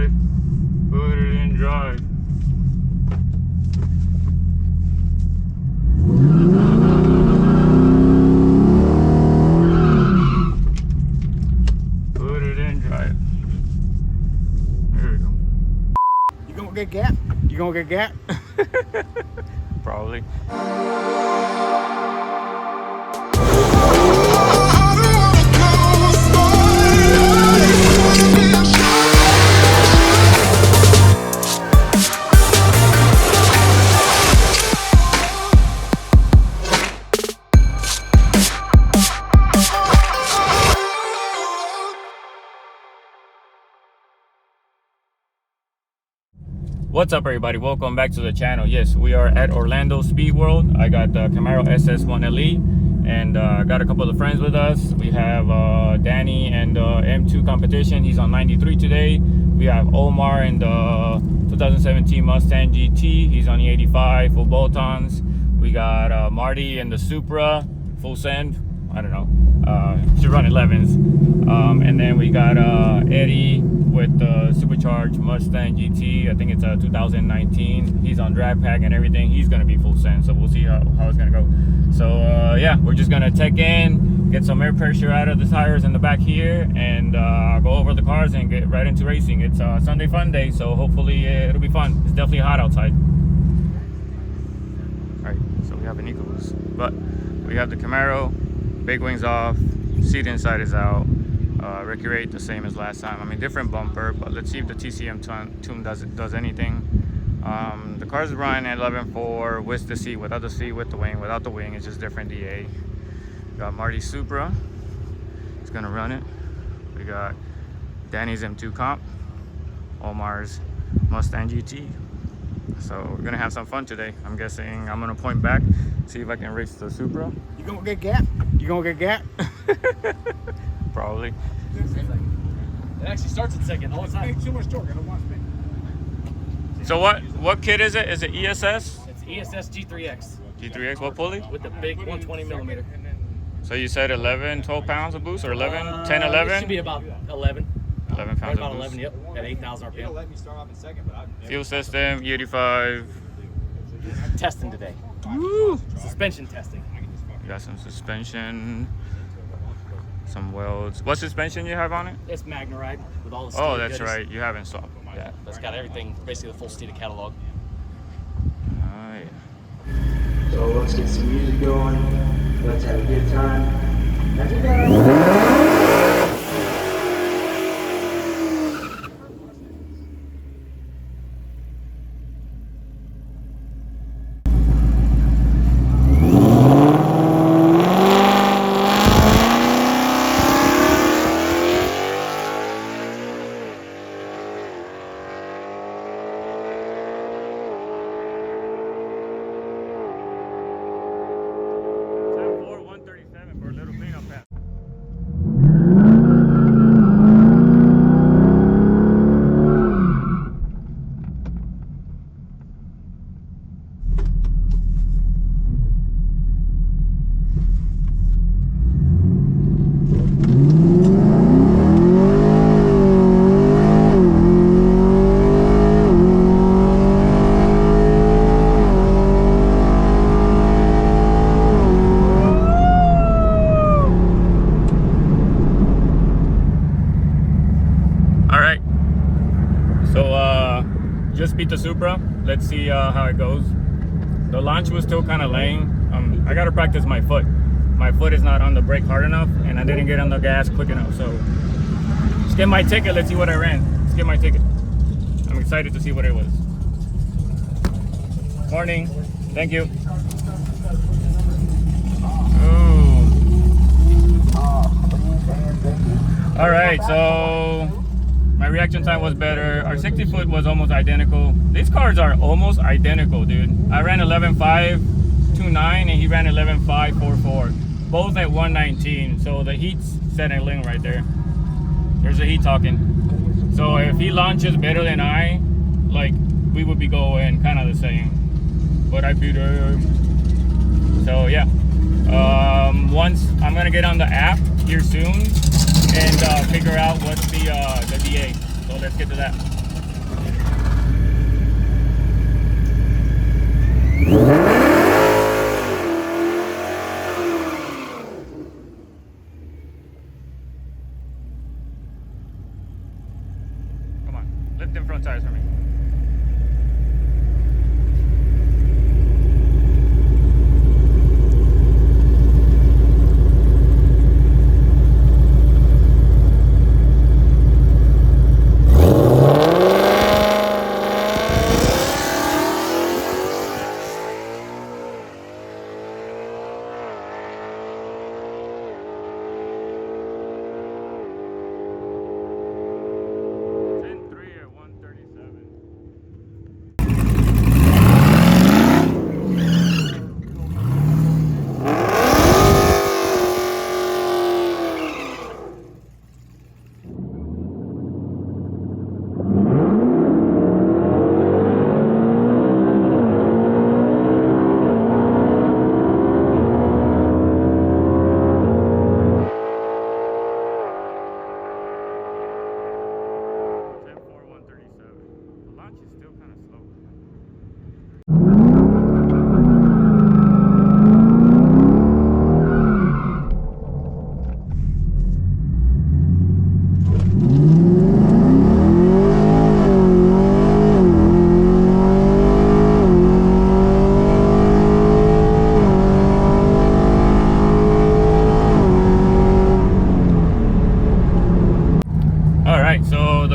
drive. Put it in drive. Put it in drive. There we go. You gonna get gat? You gonna get gat? Probably. What's up, everybody? Welcome back to the channel. Yes, we are at Orlando Speed World. I got the Camaro SS1 LE and got a couple of friends with us. We have Danny and M2 competition. He's on 93 today. We have Omar in the 2017 Mustang GT. He's on the 85 full bolt-ons. We got Marty in the Supra full send. I don't know. Should run 11s. And then we got Eddie with the supercharged Mustang GT. I think it's a 2019. He's on drag pack and everything. He's gonna be full send, so we'll see how it's gonna go. So yeah, we're just gonna check in, get some air pressure out of the tires in the back here, and go over the cars and get right into racing. It's Sunday Funday, so hopefully it'll be fun. It's definitely hot outside. All right, so we have an EcoBoost, but we have the Camaro. Big wings off, seat inside is out. Ricky rate the same as last time. I mean, different bumper, but let's see if the TCM tune does anything. The car's running at 11.4 with the seat, without the seat, with the wing. Without the wing, it's just different DA. Got Marty's Supra. He's gonna run it. We got Danny's M2 comp, Omar's Mustang GT. So we're gonna have some fun today. I'm guessing I'm gonna point back, see if I can race the Supra. You gonna get gat? You gonna get gat? Probably. It actually starts at second all the time. Too much torque. I don't want to spin. So what kit is it? Is it ESS? It's ESS G3X G3X, what pulley? with the big 120 millimeter. So you said 11, 12 pounds of boost, or 11, 10, It 11? should be about 11. 11 Right pounds about of 11, boost. yep. At 8,000 RPM. Let me start off in second, but Fuel system, E85. Testing today. Woo! Suspension testing. Got some suspension, some welds. What suspension you have on it? It's Magnaride with all the Oh, Steeda that's goodies. right. You haven't swapped. Yeah, that's got everything, basically the full Steeda catalog. Oh, yeah. So let's get some music going. Let's have a good time. Just beat the Supra. Let's see how it goes. The launch was still kind of lame. I gotta practice my foot. My foot is not on the brake hard enough, and I didn't get on the gas quick enough. So let's get my ticket. Let's see what I ran. Let's get my ticket. I'm excited to see what it was. Morning. Thank you. Ooh. All right, so my reaction time was better. Our 60 foot was almost identical. These cars are almost identical, dude. I ran 11.529 and he ran 11.544. Both at 119. So the heat's settling right there. There's the heat talking. So if he launches better than I, like, we would be going kind of the same. But I beat him. So yeah. Once I'm gonna get on the app here soon and figure out what's the DA. So let's get to that. Lift them front tires for me.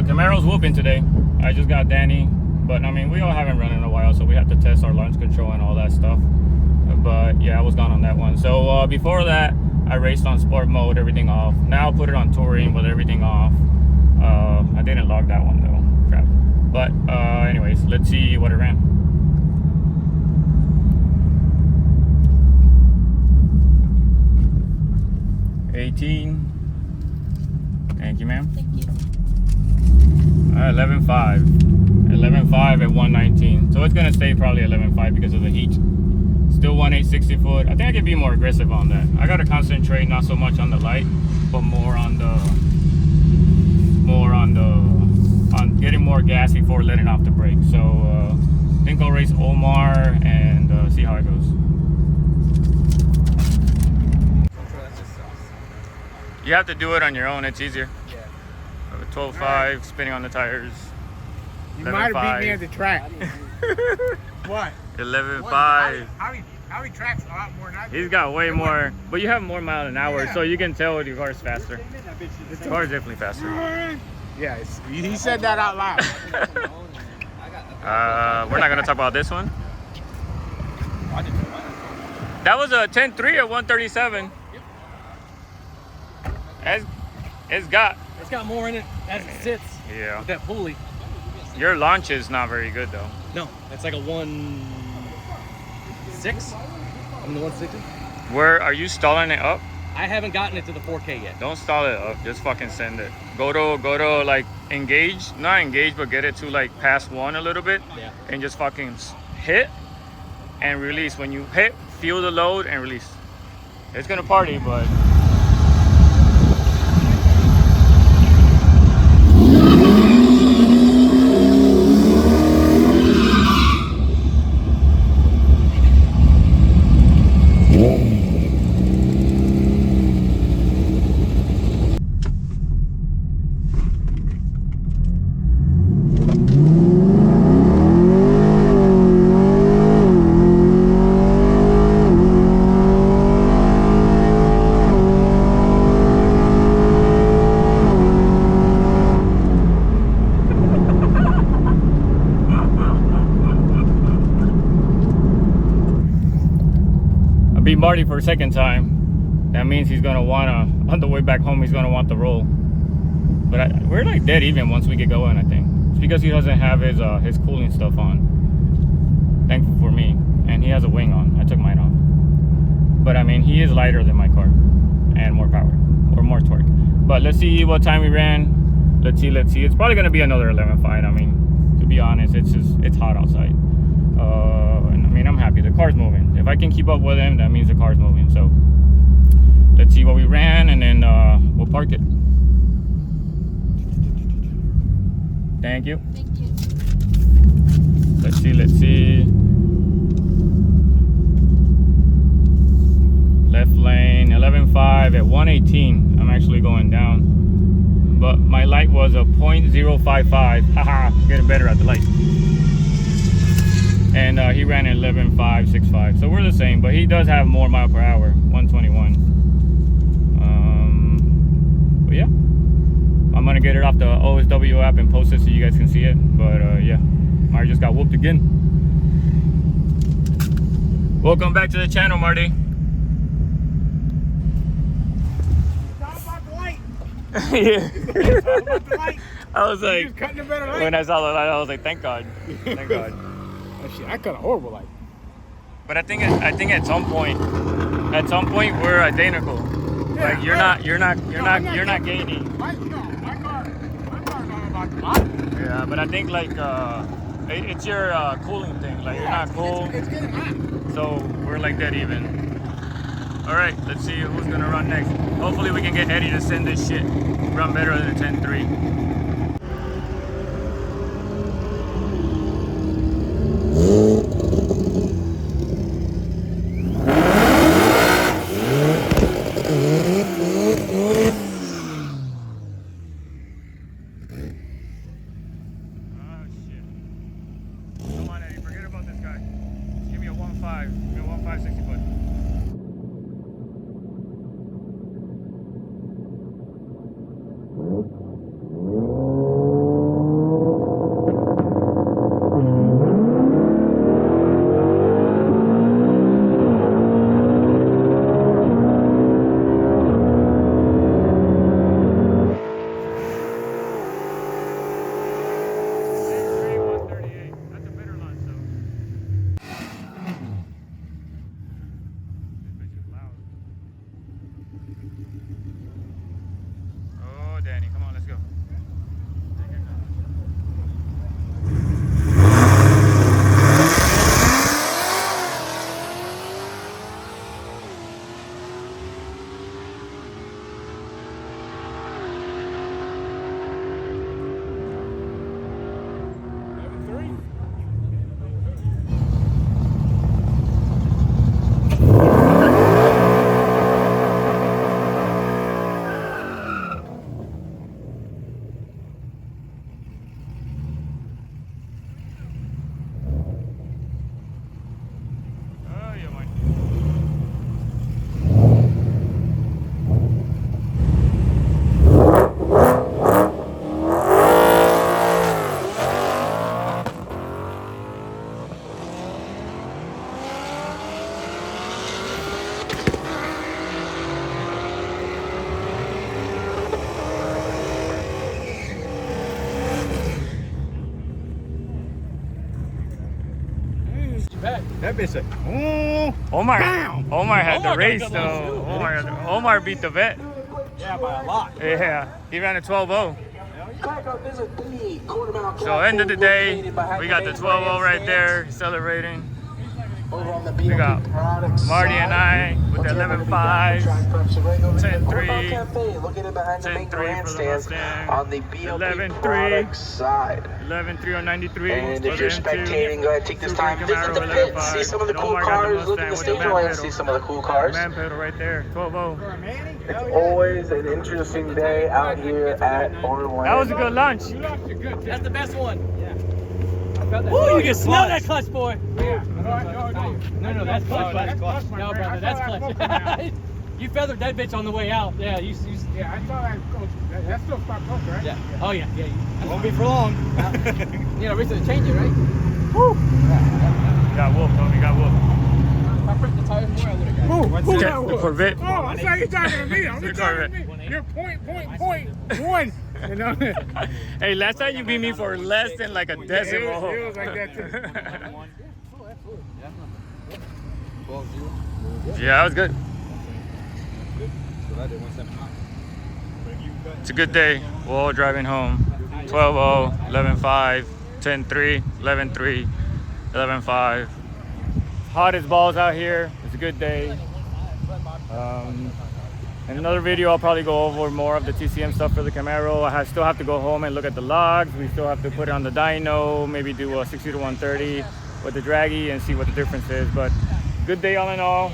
Camaro's whooping today. I just got Danny, but I mean, we all haven't run in a while, so we have to test our launch control and all that stuff. But yeah, I was gone on that one. So before that, I raced on sport mode, everything off. Now put it on touring with everything off. I didn't log that one though, crap. But anyways, let's see what it ran. $18. Thank you, ma'am. Thank you. 11.5 at 119, so it's gonna stay probably 11.5 because of the heat. Still 1.860 foot. I think I can be more aggressive on that. I gotta concentrate not so much on the light, but more on getting more gas before letting off the brake. So I think I'll race Omar and see how it goes. You have to do it on your own, it's easier. 12.5, spinning on the tires. You might have beat me at the track. What? 11.5. How he tracks a lot more than I do. He's got way more, but you have more mile an hour, so you can tell your car's faster. The car's definitely faster. Yeah, he said that out loud. We're not gonna talk about this one. That was a 10.3 at 137. It's got more in it as it sits. Yeah. With that pulley. Your launch is not very good though. No, it's like a 1.6. I'm the 160. Where are you stalling it up? I haven't gotten it to the 4K yet. Don't stall it up. Just fucking send it. Go to like engage, not engage, but get it to like past 1 a little bit. Yeah. And just fucking hit and release. When you hit, feel the load and release. It's gonna party, but. Beat Marty for a second time. That means he's gonna wanna, on the way back home, he's gonna want the roll. But we're like dead even once we get going, I think. It's because he doesn't have his cooling stuff on. Thankful for me. And he has a wing on. I took mine off. But I mean, he is lighter than my car. And more power. Or more torque. But let's see what time we ran. Let's see. It's probably gonna be another 11.5. I mean, to be honest, it's hot outside. And I mean, I'm happy. The car's moving. If I can keep up with him, that means the car's moving. So let's see what we ran, and then we'll park it. Thank you. Thank you. Let's see. Left lane, 11.5 at 118. I'm actually going down. But my light was was a .055. Haha, getting better at the light. And he ran at 11.565. So we're the same, but he does have more mile per hour, 121. But yeah, I'm gonna get it off the OSW app and post it so you guys can see it. But yeah, Marty just got whooped again. Welcome back to the channel, Marty. Yeah. I was like, when I saw the light, I was like, thank God, thank God. Oh, shit, I cut a horrible light. But I think at some point we're identical. Yeah, like you're not gaining. My car's all about the light. Yeah, but I think like it's your cooling thing. Like you're not cool. It's getting hot. So we're like that even. All right, let's see who's gonna run next. Hopefully we can get Eddie to send this shit run better than 10.3. Oh shit. Come on, Eddie, forget about this guy. Just give me a 1.5. Give me a 1.5 60 foot. Danny, come on, let's go. That bitch said, Omar had the Omar race got though. good Omar beat the vet. Yeah, by a lot. Yeah, he ran a 12.0. So end of the day, we got the 12.0 right there celebrating. We got Marty and I with the 11.5, 10.3, 10.3 for the Mustang, on the BOP 11.3 side. 11.3 on 93. And if you're spectating, go ahead, take this time, visit the pit, see some of the cool cars, look at the stage and see some of the cool cars. Man pedal right there, 12.0. It's always an interesting day out here at Orlando. That was a good lunch. That's the best one. Yeah. Woo, you can smell that clutch, boy. Yeah. No, that's clutch. That's clutch, my No, friend. brother, that's I saw that clutch. You feathered that bitch on the way out. Yeah, you. Yeah, I saw that coach. That's still stock coach, right? Yeah. Oh yeah. Won't be for long. You know, recently change it, right? Woo. Got whooped, Tony. Got whooped. If I pressed the tires more, I would have got it. What's Okay, that? the Corvette. Oh, I thought you talking to me. I'm The talking to Corvette. me. You're .1. You know? Hey, last time you beat me for less than like a decimal. It was like that too. Yeah, that was good. It's a good day. We're all driving home. 12.0, 11.5, 10.3, 11.3, 11.5. Hot as balls out here. It's a good day. In another video, I'll probably go over more of the TCM stuff for the Camaro. Still have to go home and look at the logs. We still have to put it on the dyno, maybe do a 60 to 130 with the draggy and see what the difference is. But good day all in all.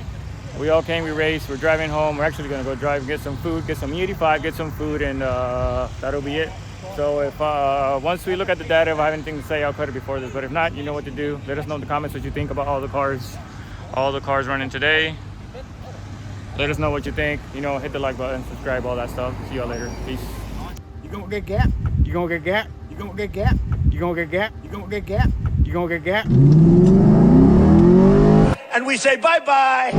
We all came, we raced, we're driving home. We're actually gonna go drive, get some food, get some E85, get some food, and that'll be it. So if once we look at the data, if I have anything to say, I'll cut it before this. But if not, you know what to do. Let us know in the comments what you think about all the cars running today. Let us know what you think. You know, hit the like button, subscribe, all that stuff. See y'all later. Peace. You gonna get gap? You gonna get gap? You gonna get gap? You gonna get gap? You gonna get gap? You gonna get gap? And we say bye-bye.